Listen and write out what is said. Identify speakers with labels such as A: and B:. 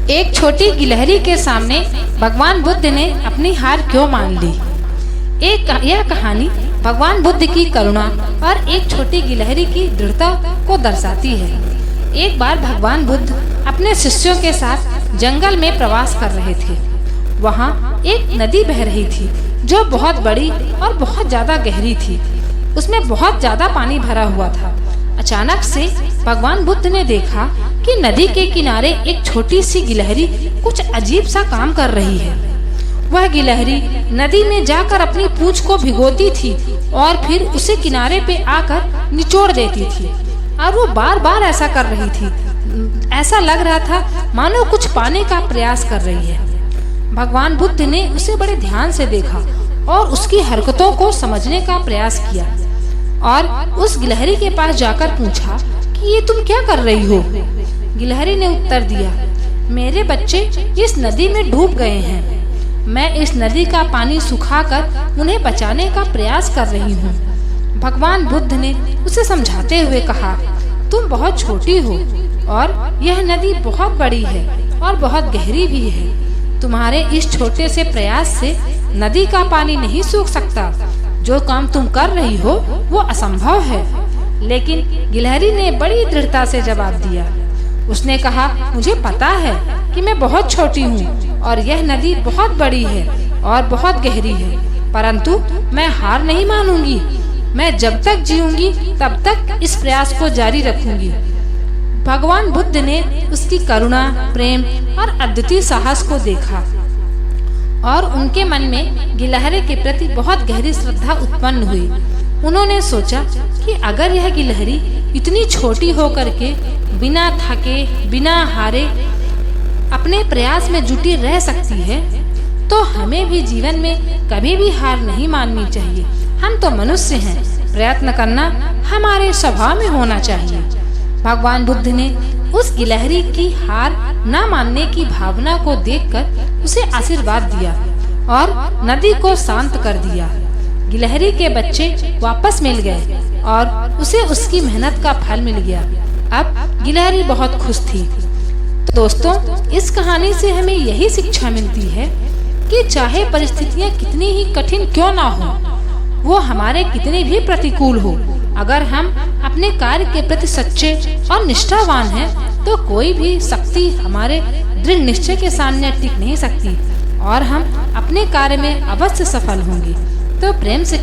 A: एक छोटी गिलहरी के सामने भगवान बुद्ध ने अपनी हार क्यों मान ली। यह कहानी भगवान बुद्ध की करुणा और एक छोटी गिलहरी की दृढ़ता को दर्शाती है। एक बार भगवान बुद्ध अपने शिष्यों के साथ जंगल में प्रवास कर रहे थे। वहाँ एक नदी बह रही थी जो बहुत बड़ी और बहुत ज्यादा गहरी थी। उसमें बहुत ज्यादा पानी भरा हुआ था। अचानक से भगवान बुद्ध ने देखा कि नदी के किनारे एक छोटी सी गिलहरी कुछ अजीब सा काम कर रही है। वह गिलहरी नदी में जाकर अपनी पूंछ को भिगोती थी और फिर उसे किनारे पे आकर निचोड़ देती थी और वो बार बार ऐसा कर रही थी। ऐसा लग रहा था मानो कुछ पाने का प्रयास कर रही है। भगवान बुद्ध ने उसे बड़े ध्यान से देखा और उसकी हरकतों को समझने का प्रयास किया और उस गिलहरी के पास जाकर पूछा कि ये तुम क्या कर रही हो। गिलहरी ने उत्तर दिया, मेरे बच्चे इस नदी में डूब गए हैं। मैं इस नदी का पानी सुखाकर उन्हें बचाने का प्रयास कर रही हूँ। भगवान बुद्ध ने उसे समझाते हुए कहा, तुम बहुत छोटी हो और यह नदी बहुत बड़ी है और बहुत गहरी भी है। तुम्हारे इस छोटे से प्रयास से नदी का पानी नहीं सूख सकता। जो काम तुम कर रही हो वो असंभव है। लेकिन गिलहरी ने बड़ी दृढ़ता से जवाब दिया। उसने कहा, मुझे पता है कि मैं बहुत छोटी हूँ और यह नदी बहुत बड़ी है और बहुत गहरी है, परंतु मैं हार नहीं मानूंगी। मैं जब तक जीऊंगी तब तक इस प्रयास को जारी रखूंगी। भगवान बुद्ध ने उसकी करुणा, प्रेम और अद्वितीय साहस को देखा और उनके मन में गिलहरी के प्रति बहुत गहरी श्रद्धा उत्पन्न हुई। उन्होंने सोचा कि अगर यह गिलहरी इतनी छोटी होकर के बिना थके, बिना हारे अपने प्रयास में जुटी रह सकती है, तो हमें भी जीवन में कभी भी हार नहीं माननी चाहिए। हम तो मनुष्य हैं, प्रयत्न करना हमारे स्वभाव में होना चाहिए। भगवान बुद्ध ने उस गिलहरी की हार न मानने की भावना को देखकर उसे आशीर्वाद दिया और नदी को शांत कर दिया। गिलहरी के बच्चे वापस मिल गए और उसे उसकी मेहनत का फल मिल गया। अब गिलहरी बहुत खुश थी। तो दोस्तों, इस कहानी से हमें यही शिक्षा मिलती है कि चाहे परिस्थितियां कितनी ही कठिन क्यों ना हो, वो हमारे कितने भी प्रतिकूल हो, अगर हम अपने कार्य के प्रति सच्चे और निष्ठावान हैं, तो कोई भी शक्ति हमारे दृढ़ निश्चय के सामने टिक नहीं सकती और हम अपने कार्य में अवश्य सफल होंगे। तो प्रेम से